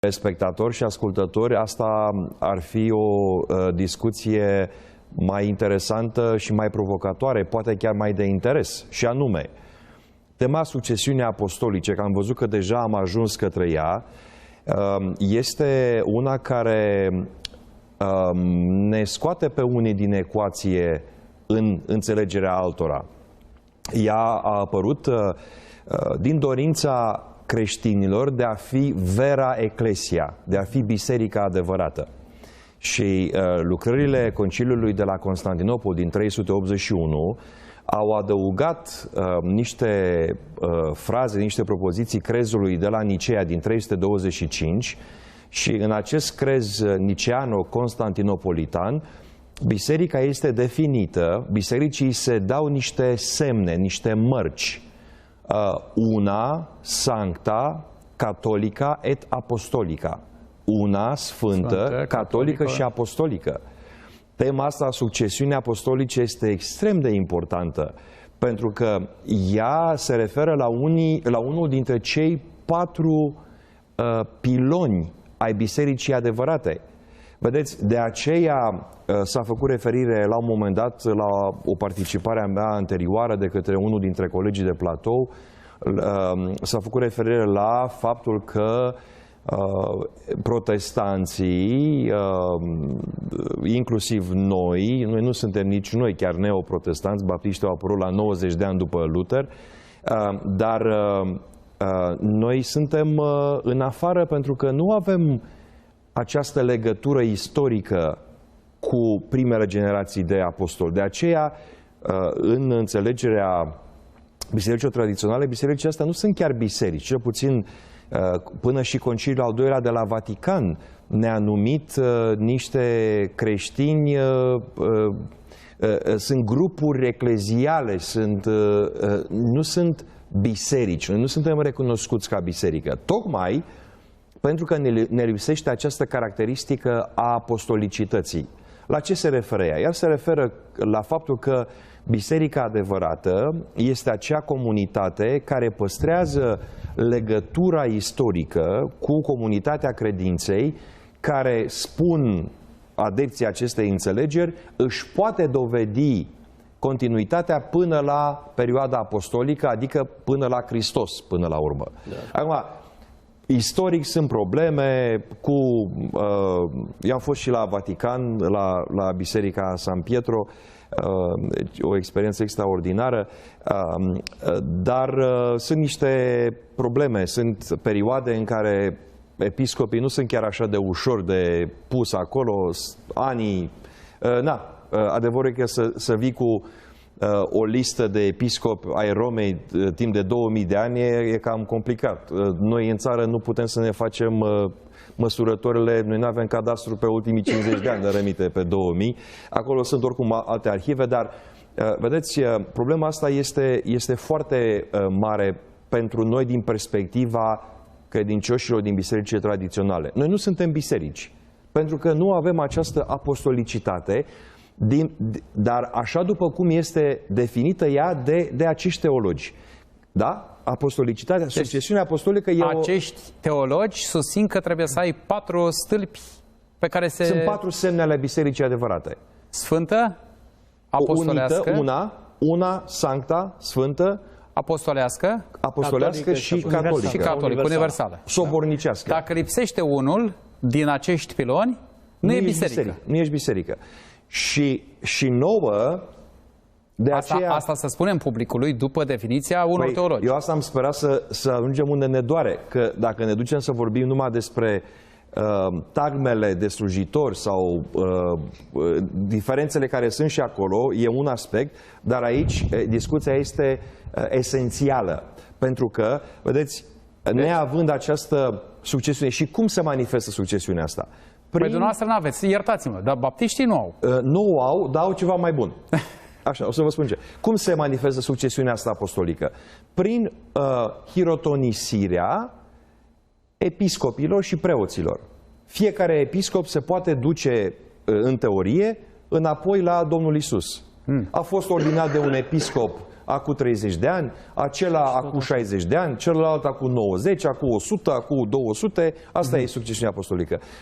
spectatori și ascultători, asta ar fi o discuție mai interesantă și mai provocatoare, poate chiar mai de interes, și anume, tema succesiunii apostolice, că am văzut că deja am ajuns către ea, este una care ne scoate pe unii din ecuație în înțelegerea altora. Ea a apărut din dorința creștinilor de a fi vera ecclesia, de a fi biserica adevărată. Și lucrările Conciliului de la Constantinopol din 381 au adăugat niște fraze, niște propoziții crezului de la Nicea din 325 și în acest crez niceano-constantinopolitan biserica este definită, bisericii se dau niște semne, niște mărci. Una sancta, catolica et apostolica. Una sfântă, catolică și apostolică. Tema asta, succesiunea apostolice, este extrem de importantă, pentru că ea se referă la unul dintre cei 4 piloni ai bisericii adevărate. Vedeți, de aceea s-a făcut referire la un moment dat la o participare a mea anterioară de către unul dintre colegii de platou, s-a făcut referire la faptul că protestanții, inclusiv noi nu suntem nici noi chiar neoprotestanți, baptiștii au apărut la 90 de ani după Luther, dar noi suntem în afară pentru că nu avem această legătură istorică cu primele generații de apostoli. De aceea, în înțelegerea bisericilor tradiționale, bisericile astea nu sunt chiar biserici, cel puțin până și Conciliul al II-lea de la Vatican ne-a numit niște creștini, sunt grupuri ecleziale, nu sunt biserici, noi nu suntem recunoscuți ca biserică. Tocmai pentru că ne lipsește această caracteristică a apostolicității. La ce se referă ea? Ea se referă la faptul că biserica adevărată este acea comunitate care păstrează legătura istorică cu comunitatea credinței, care, spun adepții acestei înțelegeri, își poate dovedi continuitatea până la perioada apostolică, adică până la Hristos, până la urmă. Da. Acum, istoric sunt probleme cu... eu am fost și la Vatican, la Biserica San Pietro, o experiență extraordinară, dar sunt niște probleme, sunt perioade în care episcopii nu sunt chiar așa de ușor de pus acolo, anii... adevărul e că să vii cu o listă de episcopi ai Romei timp de 2000 de ani e cam complicat. Noi în țară nu putem să ne facem măsurătorile, noi nu avem cadastru pe ultimii 50 de ani, de remite pe 2000. Acolo sunt oricum alte arhive, dar vedeți, problema asta este foarte mare pentru noi din perspectiva credincioșilor din bisericile tradiționale. Noi nu suntem biserici, pentru că nu avem această apostolicitate, dar așa după cum este definită ea de acești teologi. Da? Apostolicitatea, succesiunea apostolică e acești teologi susțin că trebuie să ai 4 stâlpi pe care se... Sunt 4 semne ale bisericii adevărate. Sfântă, apostolească... Una sancta, sfântă, apostolească și catolică. Și catolică, universală. Sobornicească. Dacă lipsește unul din acești piloni, nu e biserică. Nu ești biserică. Și nouă, de aceea... Asta să spunem publicului după definiția unor teologi. Eu asta am sperat să ajungem unde ne doare, că dacă ne ducem să vorbim numai despre tagmele de slujitori sau diferențele care sunt și acolo, e un aspect, dar aici discuția este esențială. Pentru că, vedeți, neavând această succesiune, și cum se manifestă succesiunea asta? Păi dumneavoastră nu aveți, iertați-mă, dar baptiștii nu au. Nu au, dar au ceva mai bun. Așa, o să vă spun ce. Cum se manifestă succesiunea asta apostolică? Prin hirotonisirea episcopilor și preoților. Fiecare episcop se poate duce, în teorie, înapoi la Domnul Isus. A fost ordinat de un episcop acum 30 de ani, acela acum 60 de ani, celălalt acum 90, acum 100, acum 200. Asta e succesiunea apostolică.